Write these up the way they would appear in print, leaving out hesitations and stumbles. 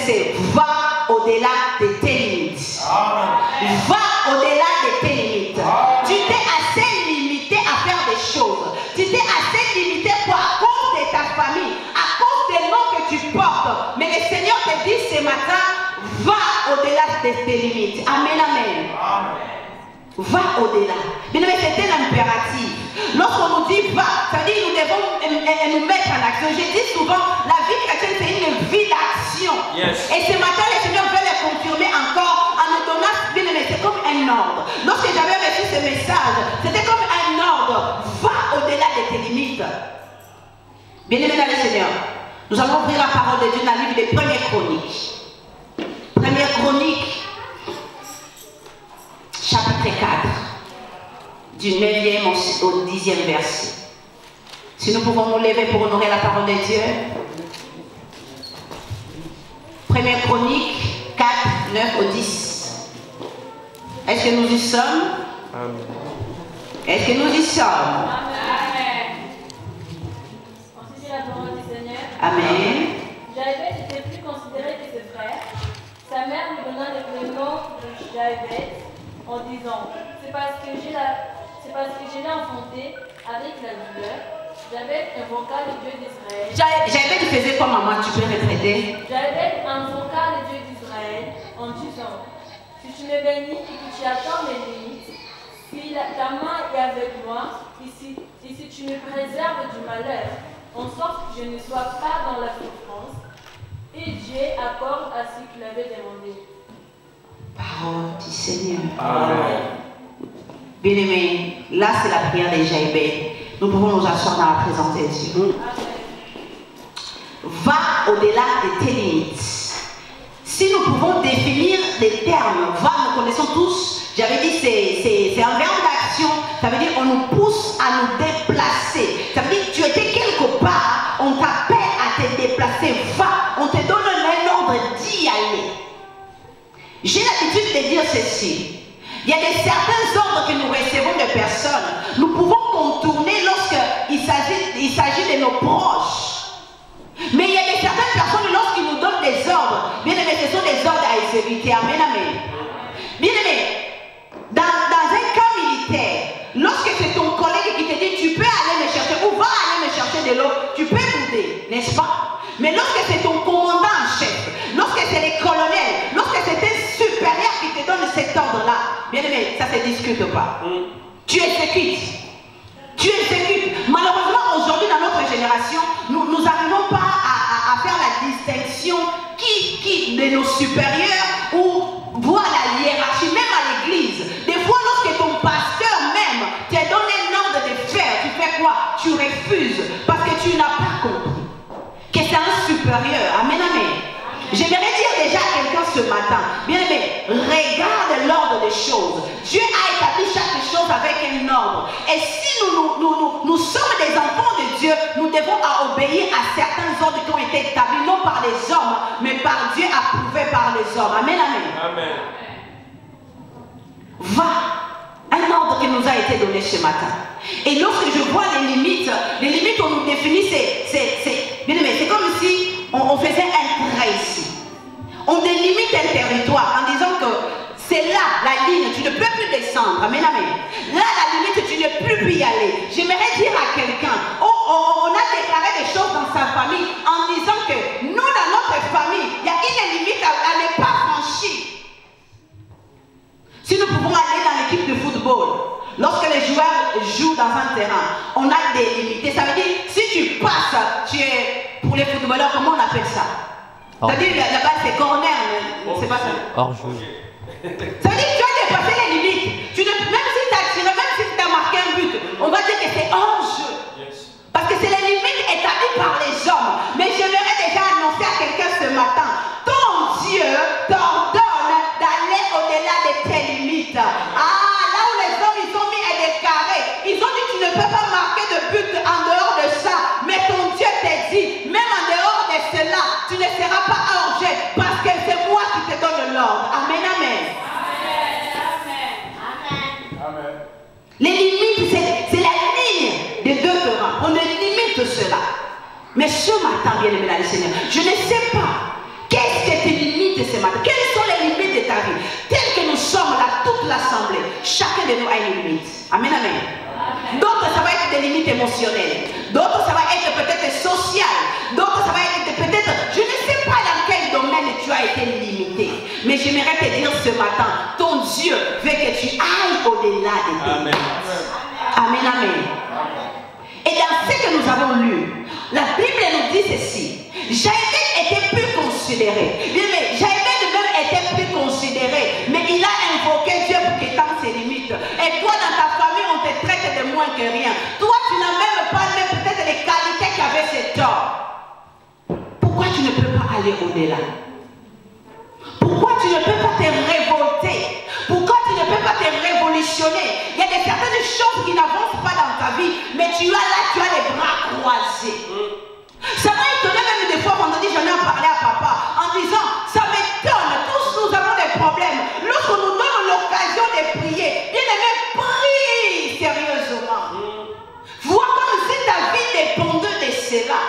c'est va au-delà de tes limites. Va au-delà de tes limites. Tu t'es assez limité à faire des choses. Tu t'es assez limité à cause de ta famille, à cause des noms que tu portes. Mais le Seigneur te dit ce matin, va au-delà de tes limites. Amen, amen. Va au-delà. Mais c'est un impératif. Lorsqu'on nous dit va, ça veut dire que nous devons nous mettre en action. Je dis souvent, la vie chrétienne, c'est une vie d'action. Yes. Et ce matin, le Seigneur veut le confirmer encore en nous donnant, bien aimé, c'est comme un ordre. Lorsque j'avais reçu ce message, c'était comme un ordre. Va au-delà de tes limites. Bien aimé dans le Seigneur, nous allons ouvrir la parole de Dieu dans le livre des Premières Chroniques. Première Chronique, chapitre 4, du 9e au 10e verset. Si nous pouvons nous lever pour honorer la parole de Dieu. Première Chronique, 4, 9 au 10. Est-ce que nous y sommes? Amen. Est-ce que nous y sommes? Amen. Ensuite, la parole du Seigneur. Amen. Jaébet n'était plus considéré que ses frères. Sa mère lui donna le nom de Jaébet en disant, c'est parce que je l'ai enfanté avec la douleur. Jaébet invoqua le Dieu d'Israël. Jaébet faisait quoi, maman? Tu peux répéter? Jaébet invoqua le Dieu d'Israël en disant, si tu me bénis et que tu attends mes limites, si ta main est avec moi, et si tu me préserves du malheur, en sorte que je ne sois pas dans la souffrance, et Dieu accorde à ce qu'il avait demandé. Parole du Seigneur. Amen. Bien-aimés, là c'est la prière de Jaébet. Nous pouvons nous asseoir dans la présence de Dieu. Va au-delà de tes limites. Si nous pouvons définir les termes, va, nous connaissons tous, j'avais dit c'est un verbe d'action, ça veut dire on nous pousse à nous déplacer. Ça veut dire que tu étais quelque part, on t'appelle à te déplacer, va, on te donne un ordre d'y aller. J'ai l'habitude de dire ceci. Il y a certains ordres que nous recevons de personnes. Nous pouvons contourner lorsqu'il s'agit de nos proches. Mais il y a certaines personnes, lorsqu'ils nous donnent des ordres, bien aimé, ce sont des ordres à exécuter. Amen, amen. Bien aimé, dans un cas militaire, lorsque c'est ton collègue qui te dit tu peux aller me chercher ou va aller me chercher de l'eau, tu peux bouder, n'est-ce pas? Mais lorsque c'est ton commandant en chef, lorsque c'est les colonels, lorsque c'est un supérieur qui te donne cet ordre-là, bien aimé, ça ne se discute pas. Tu exécutes. Tu exécutes. Malheureusement, aujourd'hui, dans notre génération, nous n'arrivons pas à faire la distinction qui de nos supérieurs ou voir la hiérarchie, même à l'église. Des fois, lorsque ton pasteur même te donne un ordre de faire, tu fais quoi? Tu refuses parce que tu n'as pas compris que c'est un supérieur. Amen, amen. J'aimerais dire déjà à quelqu'un ce matin, bien aimé, regarde l'ordre des choses. Dieu a établi chaque chose avec un ordre. Et si nous sommes des enfants de Dieu, nous devons obéir à certains ordres qui ont été établis, non par les hommes, mais par Dieu, approuvés par les hommes. Amen, amen. Amen. Va. Un ordre qui nous a été donné ce matin. Et lorsque je vois les limites on nous définit, bien aimé, c'est comme si on faisait un trait ici. On délimite un territoire en disant que c'est là la ligne, tu ne peux plus descendre. Amen, amen. Là, la limite, tu ne peux plus y aller. J'aimerais dire à quelqu'un, on a déclaré des choses dans sa famille en disant que nous, dans notre famille, il y a une limite à ne pas franchir. Si nous pouvons aller dans l'équipe de football, lorsque les joueurs jouent dans un terrain, on a des limites. Ça veut dire, si tu passes, tu es, pour les footballeurs, comment on appelle ça? Ça veut dire, la balle c'est corner, mais c'est pas ça. Hors jeu. Ça veut dire que tu as dépassé les limites. Même si tu as tiré, même si tu as marqué un but, on va dire que c'est hors jeu. Yes. Parce que c'est les limites établies par les hommes. Mais j'aimerais déjà annoncer à quelqu'un ce matin, ton Dieu t'ordonne d'aller au-delà de tes limites. Ah, là où les hommes ils ont mis des carrés, ils ont dit tu ne peux pas marquer de but en dehors de ça. Mais ton Dieu t'a dit, même en dehors de cela, tu ne seras pas hors jeu parce que c'est moi qui te donne l'ordre. Amen, amen. Amen. Les limites, c'est la ligne des deux terrains. On limite cela. Mais ce matin, bien aimé dans le Seigneur, je ne sais pas qu'est-ce que tu ce matin. Quelles sont les limites de ta vie? Telles que nous sommes là, toute l'assemblée, chacun de nous a une limite. Amen, amen. D'autres, ça va être des limites émotionnelles. D'autres, ça va être peut-être social. D'autres, ça va être peut-être, je ne sais pas dans quel domaine tu as été limité. Mais j'aimerais te dire ce matin, ton Dieu veut que tu ailles au-delà de tes limites. Amen, amen. Et dans ce que nous avons lu, la Bible nous dit ceci. Jaébet était plus considéré. Mais Jaébet même était plus considéré. Mais il a invoqué Dieu pour qu'étendre ses limites. Et toi, dans ta famille, on te traite de moins que rien. Toi, tu n'as même pas peut-être les qualités qu'avait cet homme. Pourquoi tu ne peux pas aller au-delà? Pourquoi tu ne peux pas te révolter? Pourquoi tu ne peux pas te révolutionner? Il y a certaines choses qui n'avancent pas dans ta vie, mais tu as les bras croisés. Ça m'a étonné même des fois, vendredi, j'en ai parlé à papa, en disant, ça m'étonne, tous nous avons des problèmes. Lorsqu'on nous donne l'occasion de prier, bien aimé, prie sérieusement. Vois comme si ta vie dépendait de cela.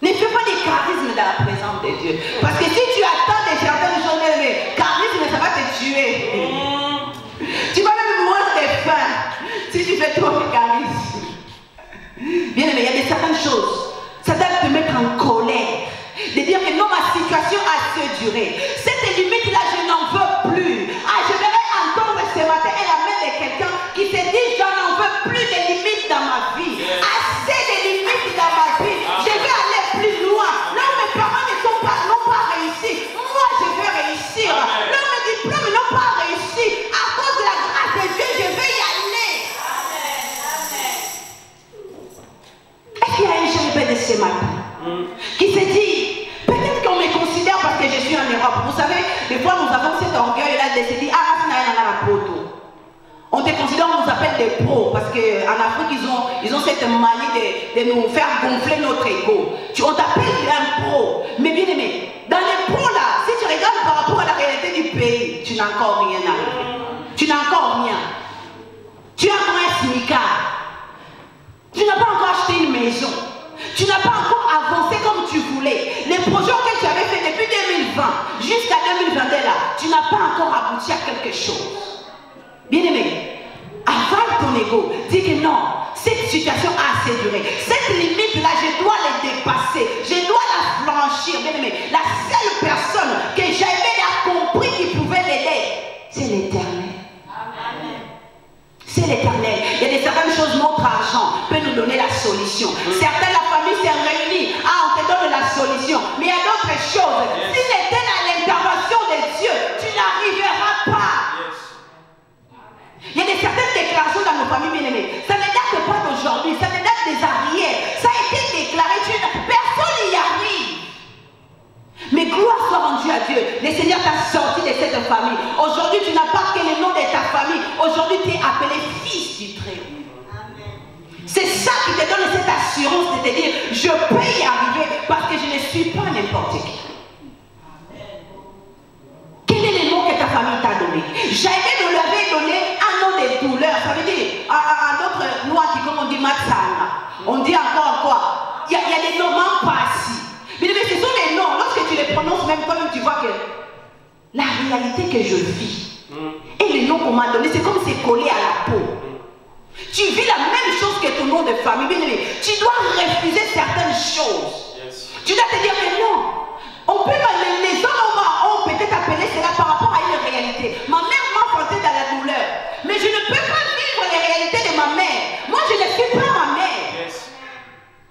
Ne fais pas des charismes dans la présence de Dieu. Parce que si tu attends des certaines choses, mais charisme, ça va te tuer. Tu vas même mourir de faim si tu fais trop de charisme. Bien aimé, il y a certaines choses. Ça doit te mettre en colère. De dire que non, ma situation a assez duré. Cette limite-là, je n'en veux plus. Ah, je vais entendre ce matin et la main de quelqu'un qui se dit, je n'en veux plus de limites dans ma vie. Assez de limites dans ma vie. Je vais aller plus loin. Là où mes parents n'ont pas réussi, moi je vais réussir. Là où mes diplômes n'ont pas réussi, à cause de la grâce de Dieu, je vais y aller. Est-ce qu'il y a un Jaébet de ce matin qui se dit, peut-être qu'on me considère parce que je suis en Europe. Vous savez, des fois nous avons cet orgueil-là de se dire, ah, c'est un poto. On te considère, on nous appelle des pros parce qu'en Afrique, ils ont cette manie de nous faire gonfler notre ego. On t'appelle un pro. Mais bien aimé, dans les pros là, si tu regardes par rapport à la réalité du pays, tu n'as encore rien arrivé. Tu n'as encore rien. Tu as encore un smicard. Tu n'as pas encore acheté une maison. Tu n'as pas encore avancé comme tu voulais. Les projets que tu avais fait depuis 2020 jusqu'à 2022 là, tu n'as pas encore abouti à quelque chose. Bien aimé, avale ton ego. Dis que non, cette situation a assez duré. Cette limite-là, je dois la dépasser. Je dois la franchir. Bien aimé, la seule personne que j'avais compris qui pouvait l'aider, c'est l'Éternel. C'est l'Éternel. Il y a certaines choses, notre argent peut nous donner la solution. Certaines, la famille s'est réunie. Ah, on te donne la solution. Mais il y a d'autres choses. Si n'était à l'intervention de Dieu, tu n'arriveras pas. Il y a certaines déclarations dans nos familles bien-aimées. Ça ne date pas d'aujourd'hui, ça ne date des arrières. Ça a été déclaré, personne n'y arrive. Mais gloire soit rendue à Dieu. Le Seigneur t'a sorti de cette famille. Aujourd'hui, tu n'as pas que le nom de ta famille. Aujourd'hui, tu es appelé fils du Très-Haut. C'est ça qui te donne cette assurance de te dire, je peux y arriver parce que je ne suis pas n'importe qui. Quel est le nom que ta famille t'a donné? Jaébet nous l'avait donné un nom de douleur. Ça veut dire, à d'autres noirs qui, comme on dit, Matsanga. On dit encore quoi? Il y a des noms passés. Mais ce sont les noms, lorsque tu les prononces, même toi-même, tu vois que la réalité que je vis et les noms qu'on m'a donnés, c'est comme c'est collé à la peau. Tu vis la même chose que ton nom de famille. Bien aimé, tu dois refuser certaines choses. Tu dois te dire que non. On peut, les hommes ont peut-être appelé cela par rapport à une réalité. Ma mère m'a porté dans la douleur. Mais je ne peux pas vivre les réalités de ma mère. Moi, je ne suis pas ma mère.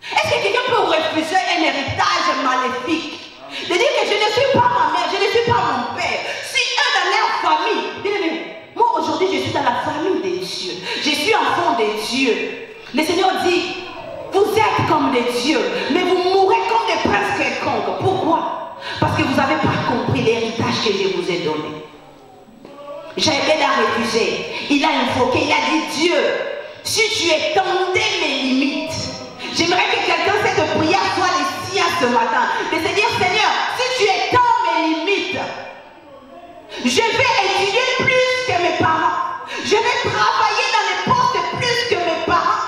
Est-ce que quelqu'un peut refuser un héritage maléfique? De dire que je ne suis pas ma mère, je ne suis pas mon père. Si eux dans leur famille, bien aimé, moi aujourd'hui je suis dans la famille des dieux. Je suis enfant des dieux. Le Seigneur dit, vous êtes comme des dieux, mais vous mourrez comme des princes quelconques. Pourquoi? Parce que vous n'avez pas compris l'héritage que je vous ai donné. Jaébet a refusé. Il a invoqué, il a dit, Dieu, si tu étendais mes limites, j'aimerais que quelqu'un, cette prière soit les siens ce matin. De se dire, Seigneur, si tu étends mes limites, je vais étudier plus que mes parents. Je vais travailler dans les postes plus que mes parents.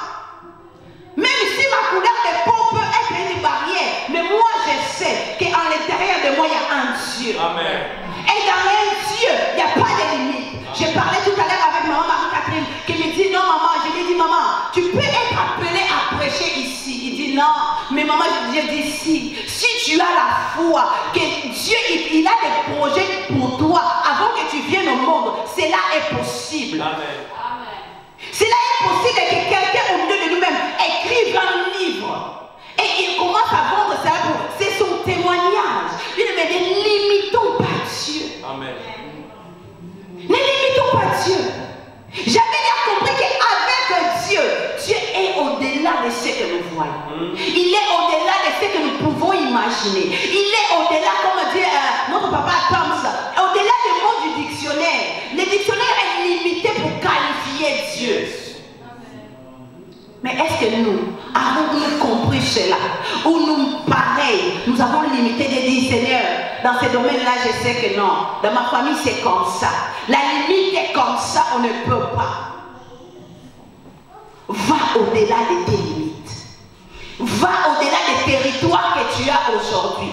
Même si ma couleur de peau peut être une barrière, mais moi je sais qu'à l'intérieur de moi il y a un Dieu. Dieu. Amen. Et dans un Dieu, il n'y a pas de limite. J'ai parlé tout à l'heure avec maman Marie-Catherine qui me dit non maman, je lui ai dit maman, tu peux être appelée à prêcher ici. Il dit non, mais maman je dis si tu as la foi que Dieu il a des projets pour toi avant que tu viennes au monde, cela est possible. Amen. Cela est possible que quelqu'un au milieu de nous-mêmes écrive un livre et il commence à vendre ça pour. C'est son témoignage. Il dit mais ne limitons pas Dieu. Amen. Ne limitons pas Dieu. J'avais bien compris qu'avec Dieu, Dieu est au-delà de ce que nous voyons. Il est au-delà de ce que nous pouvons imaginer. Il est au-delà, comme dit notre papa Thomas, au-delà du mot du dictionnaire. Le dictionnaire est limité pour qualifier Dieu. Mais est-ce que nous avons-nous compris cela? Ou nous, pareil, nous avons limité de dire Seigneur, dans ce domaine-là, je sais que non. Dans ma famille, c'est comme ça. La limite est comme ça, on ne peut pas. Va au-delà de tes limites. Va au-delà des territoires que tu as aujourd'hui.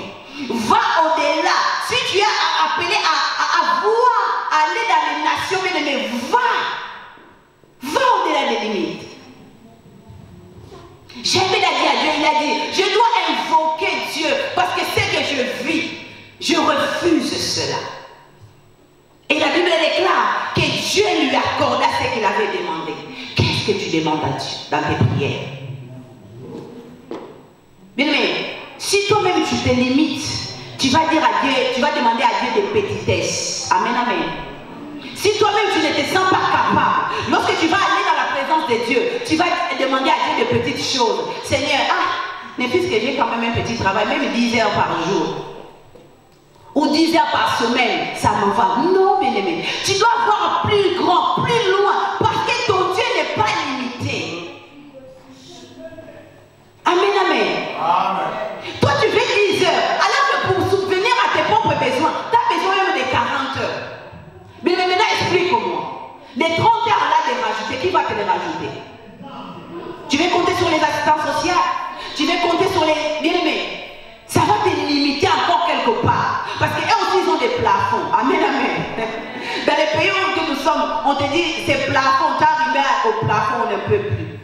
Va au-delà. Si tu es appelé à voir, aller dans les nations, mais va au-delà des limites. Jamais l'a dit à Dieu, il a dit, je dois invoquer Dieu parce que ce que je vis, je refuse cela. Et la Bible déclare que Dieu lui accorda ce qu'il avait demandé. Qu'est-ce que tu demandes à Dieu dans tes prières? Bien aimé, si toi-même tu te limites, tu vas dire à Dieu, tu vas demander à Dieu des petitesses. Amen, amen. Si toi-même tu ne te sens pas capable, lorsque tu vas aller dans la présence de Dieu, tu vas demander à Dieu de petites choses. Seigneur, mais puisque j'ai quand même un petit travail, même 10 heures par jour, ou 10 heures par semaine, ça me va. Non, bien aimé, tu dois voir plus grand, plus loin, parce que ton Dieu n'est pas limité. Amen, amen. Amen. Toi, tu fais 10 heures, alors que pour subvenir à tes propres besoins, tu as besoin même de 40 heures. Mais maintenant, explique-moi. Les 30 heures là de rajouter, qui va te les rajouter? Tu veux compter sur les assistants sociaux? Tu veux compter sur les bien-aimés? Ça va te limiter encore quelque part. Parce qu'eux aussi, ils ont des plafonds. Amen, amen. Dans les pays où nous sommes, on te dit, ces plafonds, tu arrives au plafond, on ne peut plus.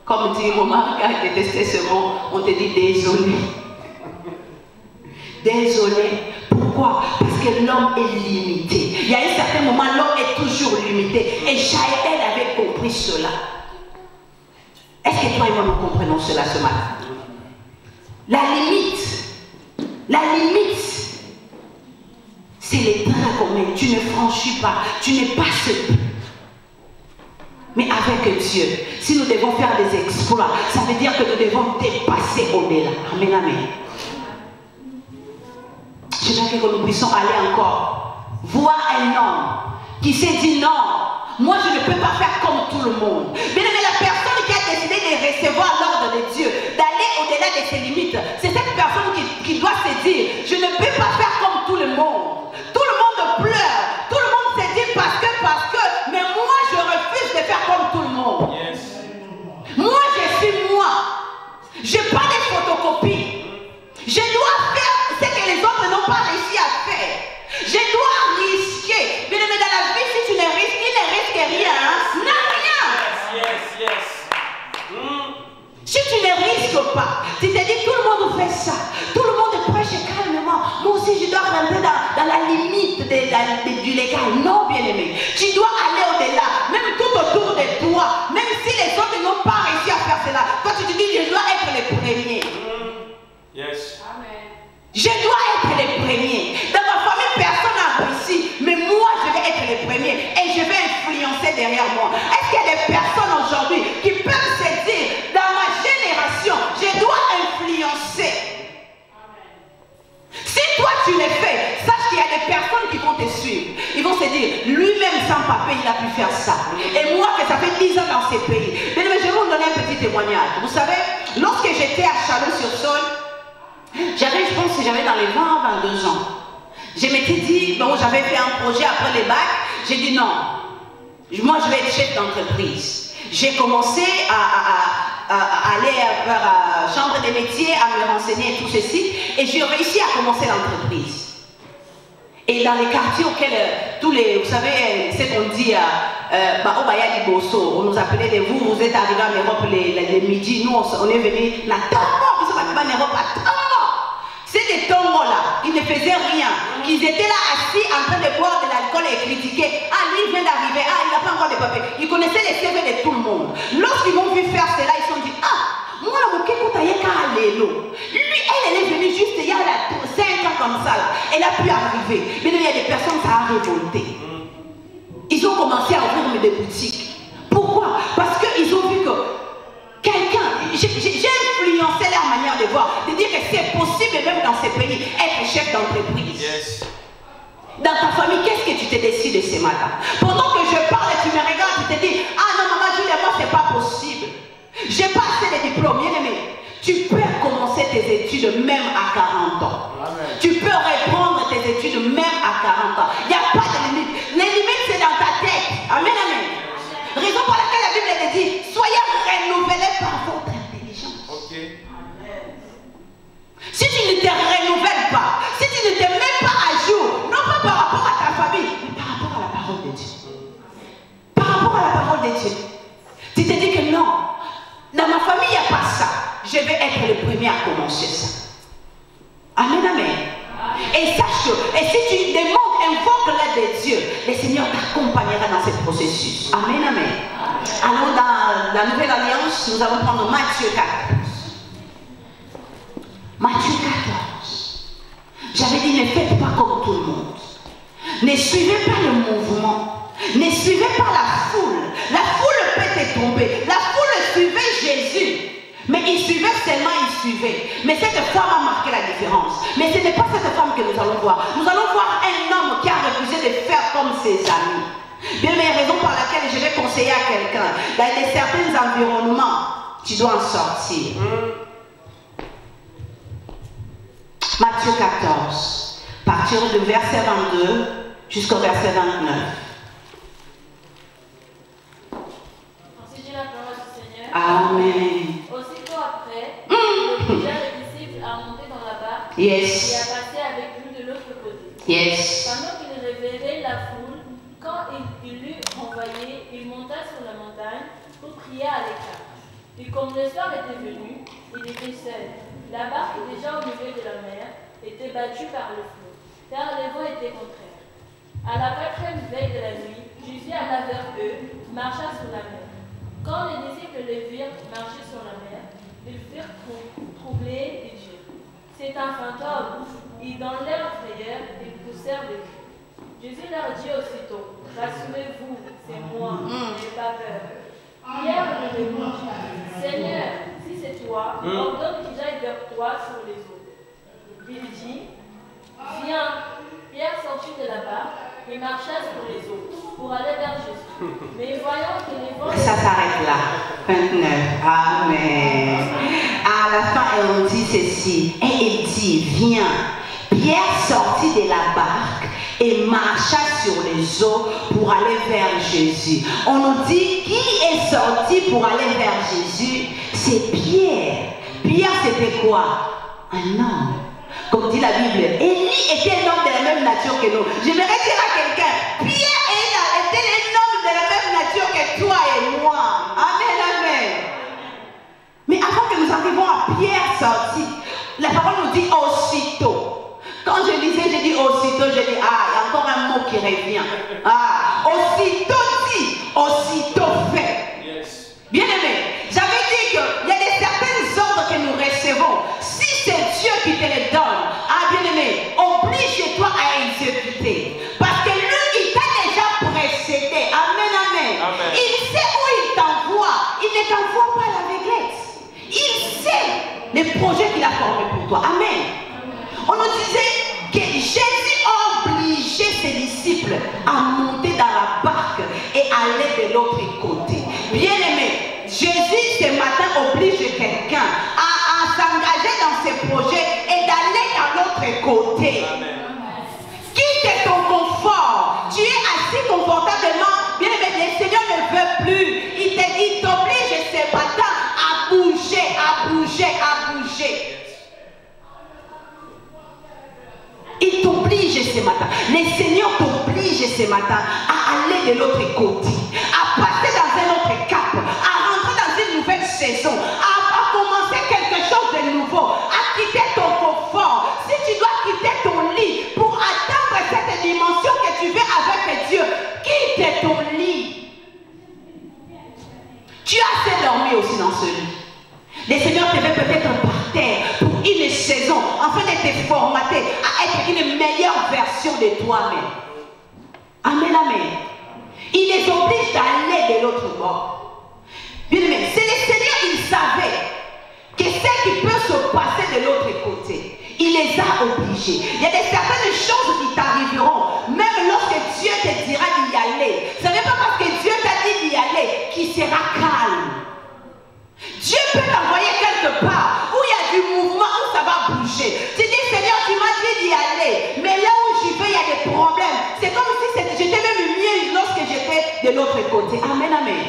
Comme dit mon mari qui a détesté ce mot, on te dit désolé. Désolé. Pourquoi? Parce que l'homme est limité. Il y a un certain moment, l'homme est toujours limité. Et Jaël avait compris cela. Est-ce que toi et moi nous comprenons cela ce matin? La limite, c'est les trains communs. Tu ne franchis pas, tu ne passes plus. Mais avec Dieu, si nous devons faire des exploits, ça veut dire que nous devons dépasser au-delà. Amen, amen. Je veux que nous puissions aller encore voir un homme qui s'est dit non, moi je ne peux pas faire comme tout le monde. Mais la personne qui a décidé de recevoir l'ordre de Dieu, d'aller au-delà de ses limites, c'est cette personne qui doit se dire, je ne peux pas faire comme tout le monde. Tout le monde pleure, tout le monde se dit parce que, mais moi je refuse de faire comme tout le monde. Yes. Moi je suis moi. Je n'ai pas de photocopie. Je dois faire ce que les autres n'ont pas réussi à faire. Je dois risquer. Mais dans la vie, si tu ne risques rien, n'a rien. Yes, yes, yes. Si tu ne risques pas, tu te dis tout le monde fait ça. Tout le monde prêche calmement. Moi aussi, je dois rentrer dans la limite du légal. Non, bien aimé. Tu dois aller au-delà. Même tout autour de toi. Même si les autres n'ont pas réussi à faire cela. Toi, tu te dis, je dois être le premier. Yes. Amen. Je dois être le premier. Dans ma famille, personne n'a réussi. Mais moi, je vais être le premier. Et je vais influencer derrière moi. Est-ce qu'il y a des personnes aujourd'hui qui peuvent se dire, dans ma génération, je dois influencer? Amen. Si toi, tu le fais, sache qu'il y a des personnes qui vont te suivre. Ils vont se dire, lui-même sans papier, il a pu faire ça. Et moi, que ça fait 10 ans dans ces pays. Mais je vais vous donner un petit témoignage. Vous savez, lorsque j'étais à Chalon-sur-Saône, je pense que j'avais dans les 20-22 ans. Je m'étais dit, bon, j'avais fait un projet après les bacs. J'ai dit non, moi je vais être chef d'entreprise. J'ai commencé à aller vers la chambre des métiers, à me renseigner et tout ceci. Et j'ai réussi à commencer l'entreprise. Et dans les quartiers auxquels tous les, vous savez, c'est qu'on dit, on nous appelait des vous êtes arrivés en Europe les midis, nous on est venus, la tombe, ils sont arrivés en Europe à tombe. C'est des tombes là, qui ne faisaient rien, qui étaient là assis en train de boire de l'alcool et critiquer. Ah, lui il vient d'arriver, ah, il n'a pas encore de papier. Ils connaissaient les CV de tout le monde. Lorsqu'ils m'ont vu faire cela, ils se sont dit, ah, moi, lui, elle est venue juste il y a 5 ans comme ça là. Elle a pu arriver. Mais il y a des personnes, ça a révolté. Ils ont commencé à ouvrir des boutiques. Pourquoi? Parce qu'ils ont vu que quelqu'un, j'ai influencé leur manière de voir, de dire que c'est possible même dans ces pays, être chef d'entreprise. Yes. Dans ta famille, qu'est-ce que tu te décides ce matin? Pendant que je parle, tu me regardes, tu te dis, ah non maman, Julie, moi c'est pas possible. J'ai pas assez de diplômes, bien aimé. Tu peux commencer tes études même à 40 ans. Amen. Tu peux reprendre tes études même à 40 ans. Il n'y a pas de limite. Les limites, c'est dans ta tête. Amen, amen. Raison pour laquelle la Bible elle dit, soyez renouvelés par votre intelligence. Okay. Si tu ne te renouvelles pas, si tu ne te mets pas à jour, non pas par rapport à ta famille, mais par rapport à la parole de Dieu. Par rapport à la parole de Dieu. Tu te dis que non, dans ma famille, il n'y a pas ça. Je vais être le premier à commencer ça. Amen, amen. Et sache que, et si tu demandes, invoque l'aide de Dieu, le Seigneur t'accompagnera dans ce processus. Amen, amen. Allons dans la Nouvelle Alliance, nous allons prendre Matthieu 14. Matthieu 14. J'avais dit, ne faites pas comme tout le monde. Ne suivez pas le mouvement. Ne suivez pas la foule. La foule peut te tromper. La foule suivait Jésus. Mais il suivait seulement, il suivait. Mais cette femme a marqué la différence. Mais ce n'est pas cette femme que nous allons voir. Nous allons voir un homme qui a refusé de faire comme ses amis. Bien, mais raison par laquelle je vais conseiller à quelqu'un, dans certains environnements, tu dois en sortir. Matthieu 14, partir du verset 22 jusqu'au verset 29. Ainsi dit la parole du Seigneur. Amen. Aussitôt après, il obligea les disciples à monter dans la barque et à passer avec lui de l'autre côté. Pendant qu'il réveillait la foule, quand il l'eut envoyé, il monta sur la montagne pour prier à l'écart. Et comme le soir était venu, il était seul. La barque, déjà au milieu de la mer, était battue par le flot, car les vents étaient contraires. À la 4e veille de la nuit, Jésus alla vers eux, marcha sur la mer. Quand les disciples le virent marcher sur la mer, ils furent troublés et dirent, c'est un fantôme. Et dans leur frayeur, ils poussèrent des cris. Jésus leur dit aussitôt, rassurez-vous, c'est moi, n'ayez pas peur. Pierre lui répondit, Seigneur, si c'est toi, ordonne que j'aille vers toi sur les eaux. Il dit, viens. Pierre sortit de la barque et marcha sur les eaux pour aller vers Jésus. Mais voyant que les vents... Ça s'arrête là. 29. Amen. À la fin, on dit ceci. Et il dit, viens. Pierre sortit de la barque et marcha sur les eaux pour aller vers Jésus. On nous dit qui est sorti pour aller vers Jésus? C'est Pierre. Pierre, c'était quoi? Un homme. Comme dit la Bible, Élie était un homme de la même nature que nous. J'aimerais dire à quelqu'un, Pierre était un homme de la même nature que toi et moi. Amen, amen. Mais avant que nous arrivions à Pierre sorti, la parole nous dit aussitôt. Quand je lisais, j'ai dit aussitôt, j'ai dit, ah, il y a encore un mot qui revient. Ah, aussitôt dit, aussitôt fait. Yes. Bien aimé, j'avais dit qu'il y a des certains ordres que nous recevons. Si c'est Dieu qui te les donne, ah bien aimé, oblige-toi à exécuter. Parce que lui, il t'a déjà précédé. Amen, amen. Amen. Il sait où il t'envoie. Il ne t'envoie pas à l'aveuglette. Il sait les projets qu'il a formés pour toi. Amen. On nous disait que Jésus a obligé ses disciples à monter dans la barque et aller de l'autre côté. Bien aimé, Jésus ce matin oblige quelqu'un à s'engager dans ses projets et d'aller dans l'autre côté. Amen. Quitte ton confort. Tu es assis confortablement. Bien aimé, le Seigneur ne veut plus. Il t'oblige ce matin à bouger, à bouger, à bouger. Il t'oblige ce ce matin. Le Seigneur t'oblige ce matin à aller de l'autre côté, à passer dans un autre cap, à rentrer dans une nouvelle saison, à commencer quelque chose de nouveau, à quitter ton confort. Si tu dois quitter ton lit pour atteindre cette dimension que tu veux avec Dieu, quitte ton lit. Tu as assez dormi aussi dans ce lit. Le Seigneur te veut peut-être par terre pour une saison, afin de te formater à être une meilleure version de toi-même. Amen, amen. Il les oblige d'aller de l'autre bord. Bien aimé, c'est le Seigneur, il savait que ce qui peut se passer de l'autre côté, il les a obligés. Il y a certaines choses qui t'arriveront, même lorsque Dieu te dira d'y aller. Ce n'est pas parce que Dieu t'a dit d'y aller qu'il sera calme. Dieu peut t'envoyer quelque part où il y a du mouvement, où ça va bouger. Tu dis, Seigneur, tu m'as dit d'y aller, mais là où j'y vais, il y a des problèmes. C'est comme si j'étais même mieux lorsque j'étais de l'autre côté. Amen, amen.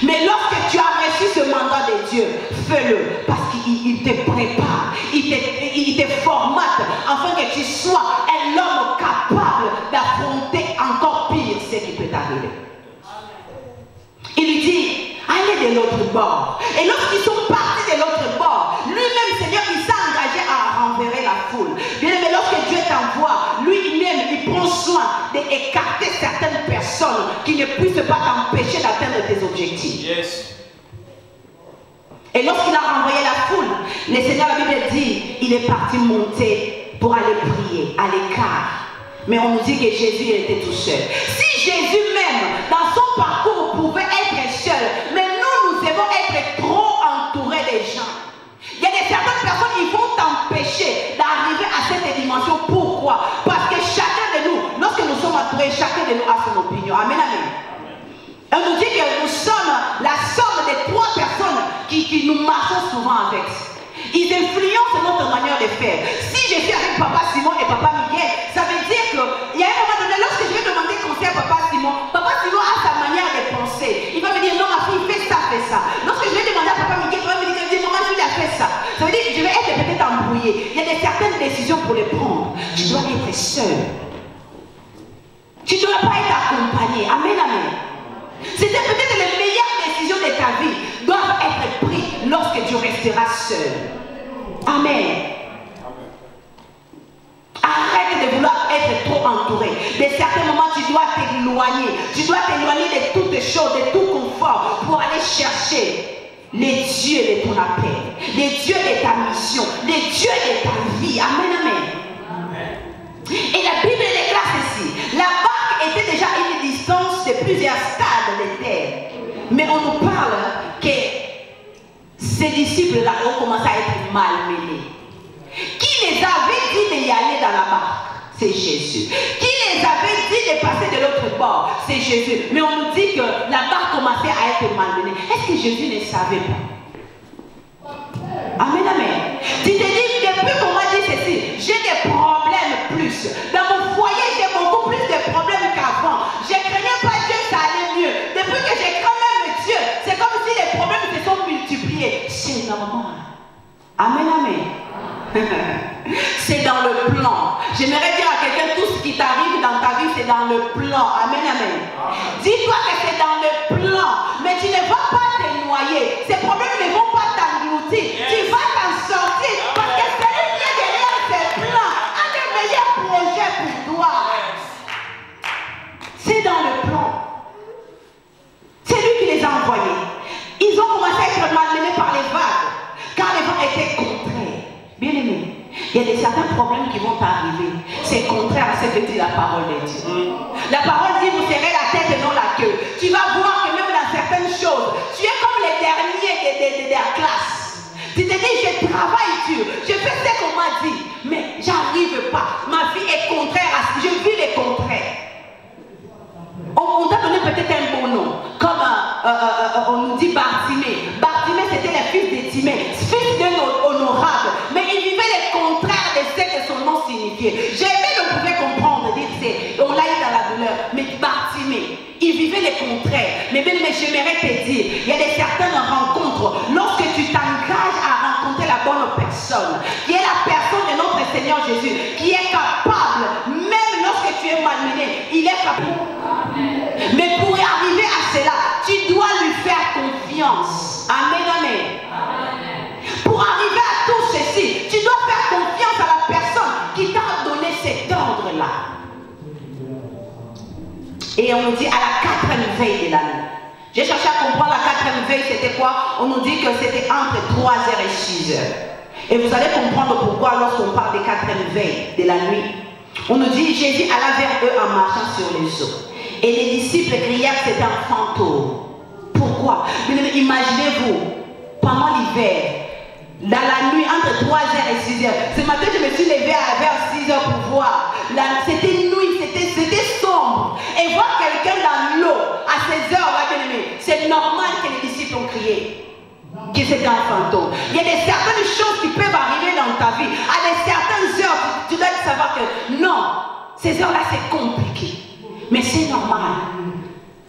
Mais lorsque tu as reçu ce mandat de Dieu, fais-le, parce qu'il te prépare, il te formate, afin que tu sois un homme capable d'affronter encore pire ce qui peut t'arriver. Il lui dit, allez de l'autre bord. Et lorsqu'ils sont partis de l'autre bord, lui-même, Seigneur, il s'est engagé à renverser la foule. Bien aimé, lorsque Dieu t'envoie, lui-même, il prend soin d'écarter certaines personnes qui ne puissent pas t'empêcher d'atteindre tes objectifs. Yes. Et lorsqu'il a renvoyé la foule, le Seigneur, la Bible dit, il est parti monter pour aller prier à l'écart. Mais on nous dit que Jésus était tout seul. Si Jésus même, dans son parcours, pouvait être seul, mais nous devons être trop entourés des gens. Il y a certaines personnes qui vont t'empêcher d'arriver à cette dimension. Pourquoi? Parce que chacun de nous, lorsque nous sommes entourés, chacun de nous a son opinion. Amen, amen. Et on nous dit que nous sommes la somme des 3 personnes qui nous marchons souvent avec. Ils influencent notre manière de faire. Si je suis avec Papa Simon et Papa Miguel, ça veut dire qu'il y a un moment donné, lorsque je vais demander conseil à Papa Simon a sa manière de penser. Il va me dire, non ma fille, fais ça, fais ça. Lorsque je vais demander à Papa Miguel, il va me dire, maman, je lui ai fait ça. Ça veut dire que je vais être peut-être embrouillée. Il y a certaines décisions pour les prendre. Tu dois être seul. Tu ne dois pas être accompagné. Amen, amen. C'était peut-être les meilleures décisions de ta vie doivent être prises lorsque tu resteras seul. Amen. Arrête de vouloir être trop entouré. De certains moments, tu dois t'éloigner. Tu dois t'éloigner de toutes choses, de tout confort pour aller chercher les dieux de ton appel, les dieux de ta mission, les dieux de ta vie. Amen, amen. Et la Bible déclare ceci. La barque était déjà à une distance de plusieurs stades de terre. Mais on nous parle que ces disciples-là ont commencé à être malmenés. Qui les avait dit d'y aller dans la barque? C'est Jésus. Qui les avait dit de passer de l'autre bord? C'est Jésus. Mais on nous dit que la barque commençait à être malmenée. Est-ce que Jésus ne savait pas? Amen, amen. Tu te dis, depuis qu'on m'a dit ceci, j'ai des problèmes plus. Dans mon foyer, j'ai beaucoup plus de problèmes qu'avant. Je ne craignais pas Dieu, ça allait mieux. Depuis que je crains même Dieu, c'est comme si les problèmes se sont multipliés. C'est normal. Amen, amen. C'est dans le plan. J'aimerais dire à quelqu'un, tout ce qui t'arrive dans ta vie, c'est dans le plan. Amen, amen. Dis-toi que c'est dans le plan. Mais tu ne vas pas te noyer. Ces problèmes ne vont pas t'engloutir. Tu vas t'en sortir. Parce que celui qui est derrière ces plans a de meilleurs projets pour toi. C'est dans le plan. C'est lui qui les a envoyés. Ils ont commencé à être malmenés par les vagues. Car les vents étaient contraires. Bien aimé, il y a certains problèmes qui vont t'arriver. C'est contraire à ce que dit la parole de Dieu. La parole dit, vous serez la tête et non la queue. Tu vas voir que même dans certaines choses, tu es comme les derniers de la classe. Tu te dis, je travaille dur, je fais ce qu'on m'a dit, mais j'arrive pas. Ma vie est contraire à ce, je vis les contraires. On t'a donné peut-être un bon nom, comme on nous dit Bartimée. Bartimée, c'était le fils de Timée, fils d'un honorable, mais il vivait les contraires de ce que son nom signifiait. Jamais ne pouvait comprendre, dire on l'a eu dans la douleur, mais Bartimée, il vivait les contraires. Mais j'aimerais te dire, il y a certaines rencontres, lorsque tu t'engages à rencontrer la bonne personne, qui est la personne de notre Seigneur Jésus, qui est capable Et on nous dit à la 4e veille de la nuit. J'ai cherché à comprendre la 4e veille, c'était quoi? On nous dit que c'était entre 3h et 6h. Et vous allez comprendre pourquoi lorsqu'on parle des 4e veille de la nuit. On nous dit Jésus alla vers eux en marchant sur les eaux. Et les disciples crièrent que c'était un fantôme. Pourquoi? Imaginez-vous, pendant l'hiver, dans la nuit, entre 3h et 6h. Ce matin, je me suis levée vers 6h pour voir. C'était nuit, c'était sombre. Et voir quelqu'un dans l'eau à ces heures-là, bien aimé, c'est normal que les disciples ont crié que c'était un fantôme. Il y a certaines choses qui peuvent arriver dans ta vie. À certaines heures, tu dois savoir que non, ces heures-là, c'est compliqué. Mais c'est normal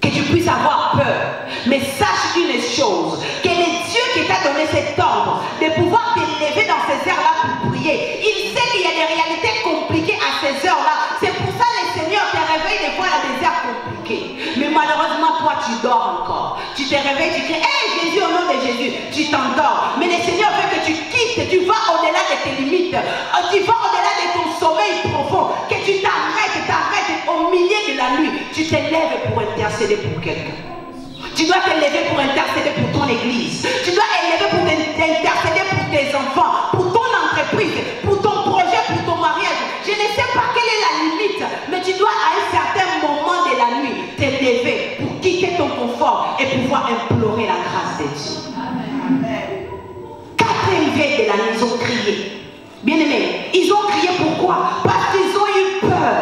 que tu puisses avoir peur. Mais sache une chose, que le Dieu qui t'a donné cet ordre de pouvoir t'élever dans ces heures-là pour prier, il sait qu'il y a des réalités compliquées à ces heures-là. C'est pour ça que le Seigneur te réveille des fois dans des heures compliquées. Mais malheureusement, toi, tu dors encore. Tu te réveilles, tu cries, hey Jésus, au nom de Jésus, tu t'endors. Mais le Seigneur veut que tu quittes, tu vas au-delà de tes limites. Tu vas au-delà de ton sommeil profond. Que tu t'arrêtes au milieu de la nuit. Tu te lèves pour intercéder pour quelqu'un. Tu dois te lever pour intercéder pour ton église. Tu dois te lever pour intercéder pour tes enfants, pour ton entreprise, pour ton projet, pour ton mariage. Je ne sais pas quelle est la limite, mais tu dois à un certain moment de la nuit te lever pour quitter ton confort et pouvoir implorer la grâce de Dieu. Amen. 4e veille de la nuit, ils ont crié. Bien aimé, ils ont crié pourquoi? Parce qu'ils ont eu peur.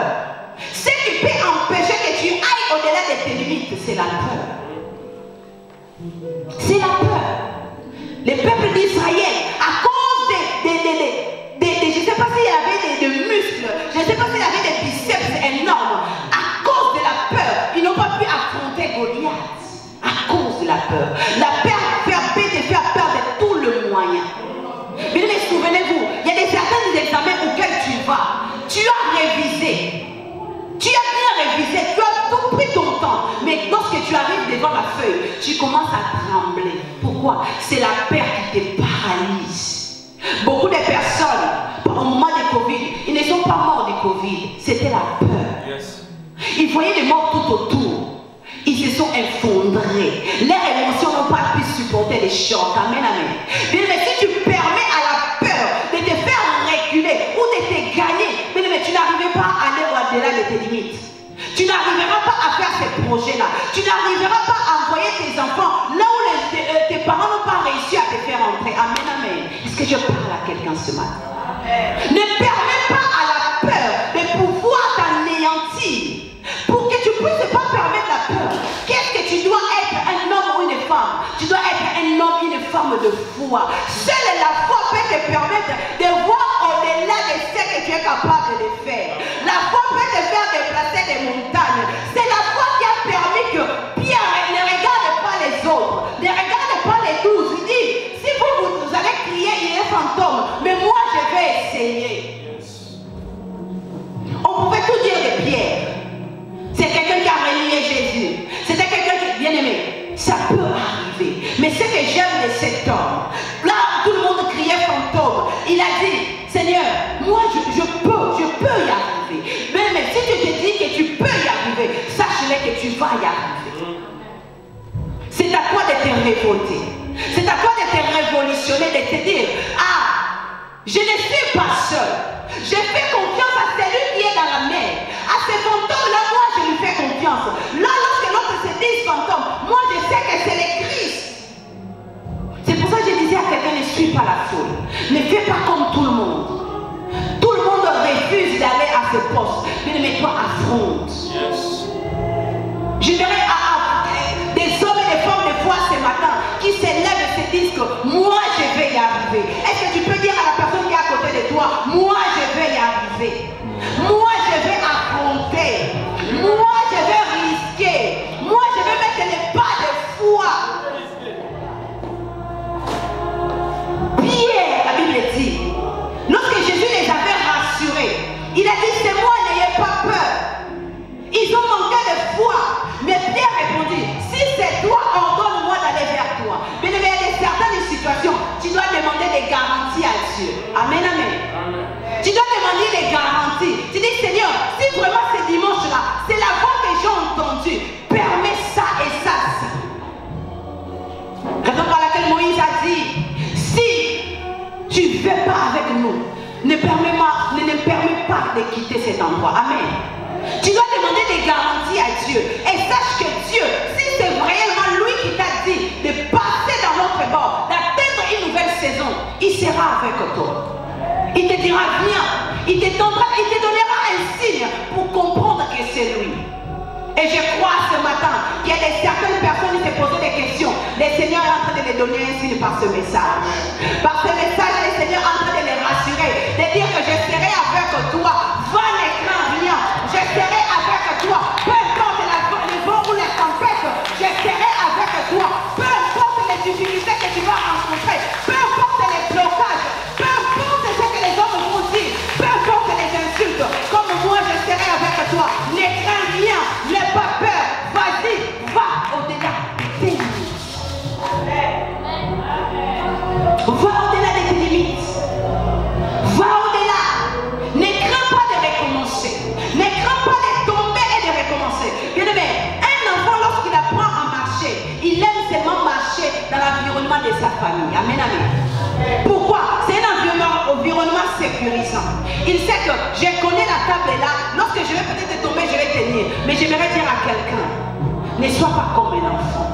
Ce qui peut empêcher que tu ailles au-delà de tes limites, c'est la peur. C'est la peur. Le peuple d'Israël, à cause je ne sais pas s'il y avait des muscles, je ne sais pas s'il y avait des biceps énormes, à cause de la peur, ils n'ont pas pu affronter Goliath. À cause de la peur. La peur peut te faire perdre tout le moyen. Mais souvenez-vous, il y a certains examens auxquels tu vas. Tu as révisé. Tu as bien révisé, tu as tout pris ton temps. Mais lorsque tu arrives devant la feuille, tu commences à trembler. Pourquoi? C'est la peur qui te paralyse. Beaucoup de personnes, au moment du Covid, ils ne sont pas morts du Covid. C'était la peur. Yes. Ils voyaient les morts tout autour. Ils se sont effondrés. Leurs émotions n'ont pas pu supporter les chocs. Amen, amen. Mais si tu permets à la peur de te faire reculer ou de te gagner, mais tu n'arriveras pas à aller au-delà de tes limites. Tu n'arriveras pas à faire ces projets-là. Tu n'arriveras pas à envoyer tes enfants là où tes parents n'ont pas réussi à te faire entrer. Amen, amen. Est-ce que je parle à quelqu'un ce matin? Amen. Ne permets pas à la peur de pouvoir t'anéantir. Pour que tu ne puisses pas permettre la peur. Qu'est-ce que tu dois être, un homme ou une femme? Tu dois être un homme ou une femme de foi. Seule la foi peut te permettre de voir au-delà de ce que tu es capable de faire. La foi peut te faire déplacer des montagnes. C'est la foi qui a permis que Pierre ne regarde pas les autres, ne regarde pas les 12. Il dit, si vous allez crier, il est fantôme, mais moi je vais essayer. On pouvait tout dire de Pierre. C'est quelqu'un qui a renié Jésus. C'était quelqu'un qui est bien aimé. Ça peut arriver. Mais ce que j'aime de cet homme, là tout le monde criait fantôme. Il a dit, Seigneur, moi je peux y arriver. Mais si tu te dis que tu peux y arriver, sache-le que tu vas y arriver. C'est à toi de te révolter. C'est à toi de te révolutionner, de te dire, ah, je ne suis pas seul. Je fais confiance à celui qui est dans la mer. À ce fantôme-là, moi, je lui fais confiance. Là, lorsque l'autre se dit fantôme, moi, je sais que c'est le Christ. C'est pour ça que je disais à quelqu'un, ne suis pas la foule. Ne fais pas comme tout le monde. Tout le monde refuse d'aller à ce poste. Mais toi, affronte. Yes. Je dirais à des hommes et des femmes de foi ce matin qui s'élèvent et se disent que moi, je vais y arriver. Est-ce que tu peux dire à la personne qui est à côté de toi, moi, je vais y arriver. Moi, je vais affronter. Moi, je vais risquer. Moi, je vais mettre les pas de foi. Pierre, la Bible dit, lorsque Jésus les avait rassurés, il a dit, c'est moi, n'ayez pas peur. Ils ont manqué de foi. Mais Pierre répondit, si c'est toi, ordonne-moi d'aller vers toi. Mais il y a certaines situations tu ne veux pas avec nous, ne me permets pas de quitter cet endroit. Amen. Tu dois demander des garanties à Dieu. Et sache que Dieu, si c'est réellement lui qui t'a dit de passer dans l'autre bord, d'atteindre une nouvelle saison, il sera avec toi. Il te dira viens. Il te donnera un signe pour comprendre que c'est lui. Et je crois ce matin qu'il y a certaines personnes qui se posaient des questions. Le Seigneur est en train de les donner un signe par ce message. Par ce message, le Seigneur est en train de les rassurer, de dire que je serai avec toi. Va l'écran, viens. Je serai avec toi. Peu importe les vents ou les tempêtes, je serai avec toi. Peu importe les difficultés que tu vas rencontrer, peu importe les blocages, peu importe ce que les hommes vont dire, peu importe les insultes, comme moi je serai avec toi. Ne crains rien, n'aie pas peur. Vas-y, va au-delà de tes limites. Va au-delà de tes limites. Va au-delà. Ne crains pas de recommencer. Ne crains pas de tomber et de recommencer. Bien aimé, un enfant lorsqu'il apprend à marcher, il aime seulement marcher dans l'environnement de sa famille. Amen, amen. Pourquoi? C'est un environnement sécurisant. Il sait que je connais la table là. Lorsque je vais peut-être tomber, je vais tenir. Mais j'aimerais dire à quelqu'un, ne sois pas comme un enfant.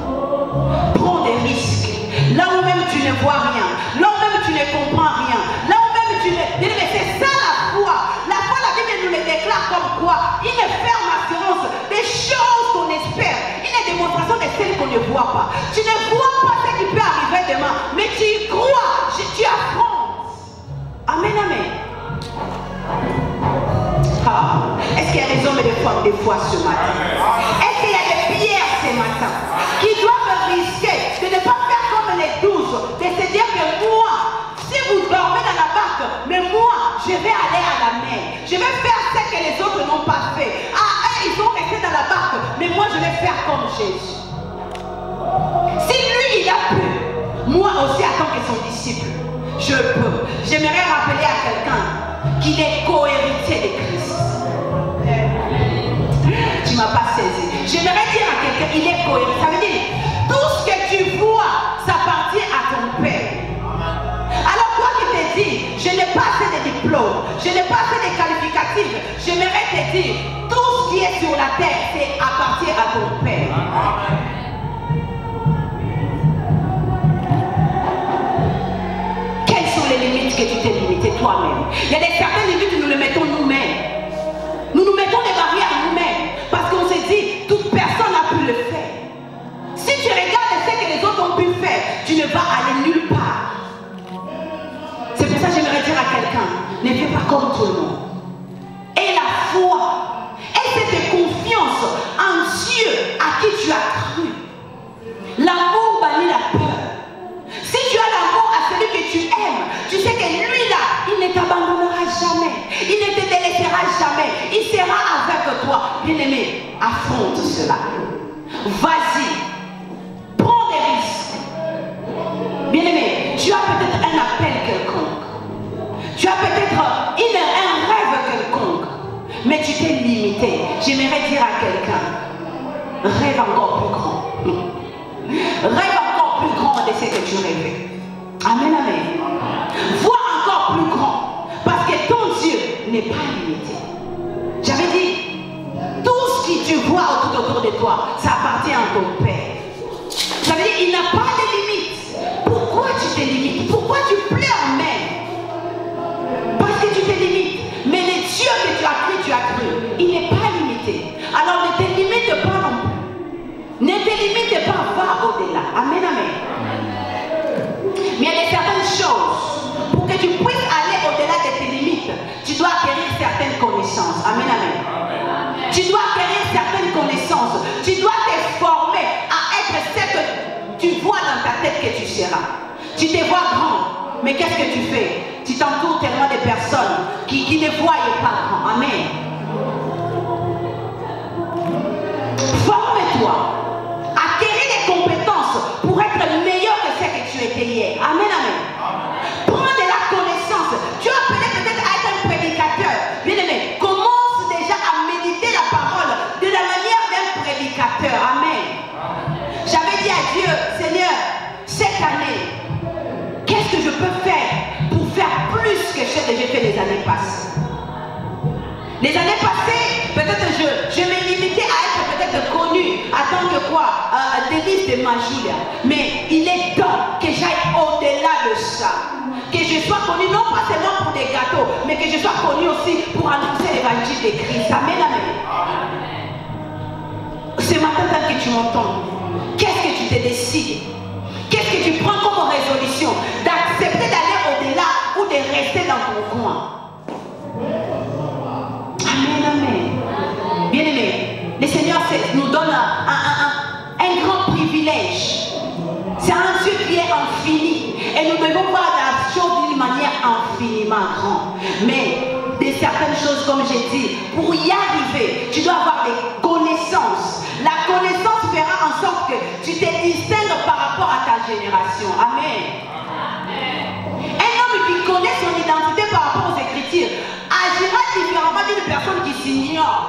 Prends des risques. Là où même tu ne vois rien. Là où même tu ne comprends rien. Là où même tu ne... Mais c'est ça la foi. La foi, la Bible nous le déclare comme quoi? Une ferme assurance des choses qu'on espère. Une démonstration de celles qu'on ne voit pas. Tu ne vois pas ce qui peut arriver demain. Mais tu y crois. Tu affrontes. Amen, amen. Ah, est-ce qu'il y a des hommes et des femmes des fois ce matin? Est-ce qu'il y a des pierres ce matin qui doivent risquer de ne pas faire comme les 12, de se dire que moi, si vous dormez dans la barque, mais moi, je vais aller à la mer. Je vais faire ce que les autres n'ont pas fait. Ah, eux, ils sont restés dans la barque, mais moi, je vais faire comme Jésus. Si lui, il a pu, moi aussi, en tant que son disciple, je peux. J'aimerais rappeler à quelqu'un qu'il est co-héritier de Christ. Tu ne m'as pas saisi. J'aimerais dire à quelqu'un, il est co-héritier. Ça veut dire, tout ce que tu vois, ça appartient à ton Père. Alors toi qui te dis, je n'ai pas assez de diplômes, je n'ai pas assez de qualificatifs, j'aimerais te dire, tout ce qui est sur la terre, c'est appartient à ton Père. Les limites que tu t'es limité toi-même. Il y a des certaines limites que nous les mettons nous-mêmes. Nous nous mettons des barrières nous-mêmes parce qu'on se dit toute personne n'a pu le faire. Si tu regardes ce que les autres ont pu faire, tu ne vas aller nulle part. C'est pour ça que j'aimerais dire à quelqu'un, ne fais pas comme tout le monde. Et la foi, et cette confiance en Dieu à qui tu as cru. L'amour bannit la peur. Si tu as l'amour à celui que tu aimes, tu sais que lui là, il ne t'abandonnera jamais. Il ne te délaissera jamais. Il sera avec toi. Bien-aimé, affronte cela. Vas-y. Prends des risques. Bien-aimé, tu as peut-être un appel quelconque. Tu as peut-être un rêve quelconque. Mais tu t'es limité. J'aimerais dire à quelqu'un, rêve encore plus grand. Rêve encore plus grand de ce que tu rêvais. Amen, amen. Vois encore plus grand. Parce que ton Dieu n'est pas limité. J'avais dit, tout ce que tu vois autour de toi, ça appartient à ton Père. Ça veut dire, il n'a pas de limite. Pourquoi tu te limites? Pourquoi tu pleures même? Parce que tu te limites. Mais le Dieu que tu as cru, il n'est pas limité. Alors ne te limite pas non plus. Ne te limite pas, va au-delà. Amen, amen. Mais il y a certaines choses, pour que tu puisses aller au-delà de tes limites, tu dois acquérir certaines connaissances. Amen, amen. Tu dois acquérir certaines connaissances. Tu dois te former à être ce que tu vois dans ta tête que tu seras. Tu te vois grand, mais qu'est-ce que tu fais? Tu t'entoures tellement de personnes qui ne voient pas grand. Amen. Forme-toi. Acquérir des compétences pour être meilleur que ce que tu étais hier. Amen, amen. Prends de la connaissance. Tu as peut-être à être un prédicateur. Bien aimé, commence déjà à méditer la parole de la manière d'un prédicateur. Amen. J'avais dit à Dieu, Seigneur, cette année, qu'est-ce que je peux faire pour faire ce que j'ai fait les années passées. Les années passées, peut-être je me limitais à être peut-être connue en tant que quoi, Denise de Majulia. Mais il est temps que j'aille au-delà de ça. Que je sois connue non pas seulement pour des gâteaux, mais que je sois connue aussi pour annoncer l'évangile de Christ. Amen, amen. Ce matin, tant que tu m'entends, qu'est-ce que tu te décides? Qu'est-ce que tu prends comme résolution? D'accepter d'aller au-delà ou de rester dans ton coin? Amen, amen. Bien aimé, le Seigneur nous donne un grand privilège. C'est un Dieu qui est infini. Et nous devons voir la chose d'une manière infiniment grande. Mais de certaines choses, comme j'ai dit, pour y arriver, tu dois avoir des connaissances. La connaissance fera en sorte que tu te distingues par rapport à ta génération. Amen. Un homme qui connaît son identité par rapport aux Écritures agira différemment d'une personne qui s'ignore.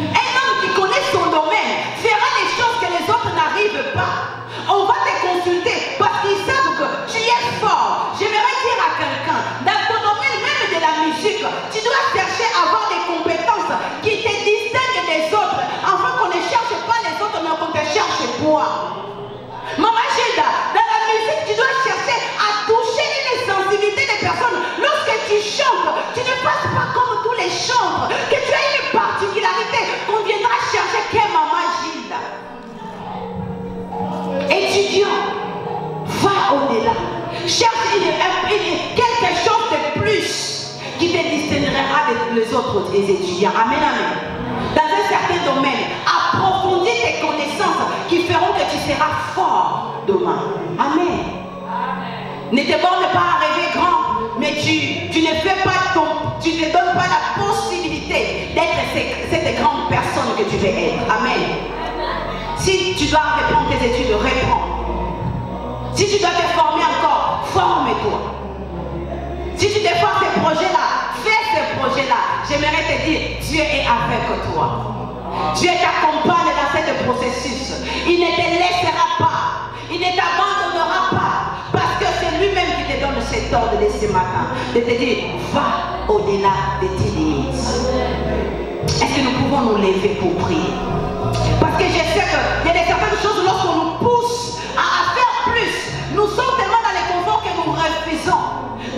Un homme qui connaît son domaine fera des choses que les autres n'arrivent pas. On va te consulter parce qu'ils savent que tu es fort. J'aimerais dire à quelqu'un, dans ton domaine même de la musique, tu dois chercher à avoir des compétences qui te distinguent des autres, afin qu'on ne cherche pas les autres, mais qu'on te cherche toi. Maman Gilda, dans la musique, tu dois chercher à toucher une sensibilité des personnes. Lorsque tu chantes, tu ne passes pas comme tous les chantres, que tu as une particularité qu'on viendra chercher qu'est Maman Gilda. Étudiant, va au-delà. Cherche quelque chose de plus qui te distinguera des autres étudiants. Amen, amen. Dans un certain domaine, approfondis tes connaissances qui feront que tu seras fort demain. Amen. Ne te borne pas à rêver grand, mais tu ne fais pas tu ne te donnes pas la possibilité d'être cette grande personne que tu veux être. Amen. Si tu dois reprendre tes études, reprends. Si tu dois te former encore, forme-toi. Si tu te fais ces projets-là, fais ces projets-là. J'aimerais te dire, Dieu est avec toi. Dieu t'accompagne dans ce processus. Il ne te laissera pas. Il ne t'abandonnera pas. Parce que c'est lui-même qui te donne cet ordre de ce matin. De te dire, va au-delà de tes limites. Est-ce que nous pouvons nous lever pour prier? Parce que je sais qu'il y a certaines choses lorsqu'on nous pousse à faire plus. Nous sommes tellement dans les conforts que nous refusons.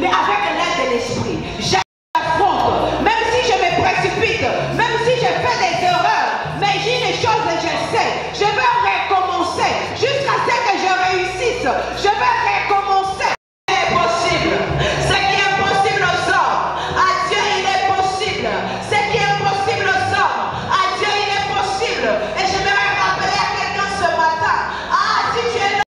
Mais avec l'aide de l'esprit, j'affronte. Même si je me précipite, même si je fais des erreurs, mais j'ai une chose que je sais. Je vais recommencer jusqu'à ce que je réussisse. Je vais recommencer. C'est possible. Ce qui est possible aux hommes, à Dieu il est possible. Ce qui est possible aux hommes, à Dieu il est possible. Et je vais rappeler à quelqu'un ce matin. Ah, si tu es là.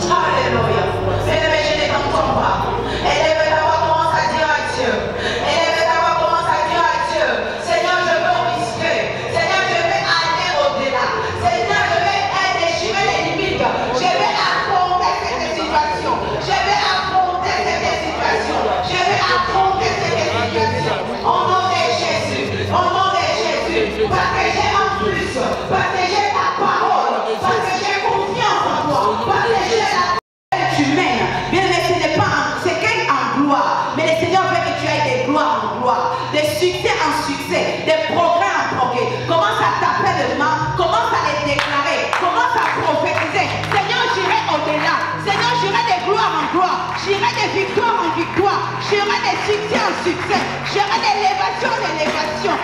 Alléluia. Bien-aimé, je n'ai qu'un ton bras. Élève ta voix, commence à dire à Dieu. Élève ta voix, commence à dire à Dieu. Seigneur, je veux risquer. Seigneur, je vais aller au-delà. Seigneur, je vais déchirer les limites. Je vais affronter cette situation. Je vais affronter cette situation. Je vais affronter cette situation. Au nom de Jésus. Au nom de Jésus. Parce que j'ai en plus. Parce que j'ai ta parole. Parce que j'ai confiance en toi. Parce que j'ai la tu mènes. Bien aimé, ce n'est pas c'est qu'en gloire. Mais le Seigneur veut que tu ailles de gloire en gloire, de succès en succès, de progrès en progrès. Commence à taper les mains, commence à les déclarer, commence à prophétiser. Seigneur, j'irai au-delà. Seigneur, j'irai de gloire en gloire, j'irai de victoire en victoire, j'irai de succès en succès, j'irai d'élévation en élévation.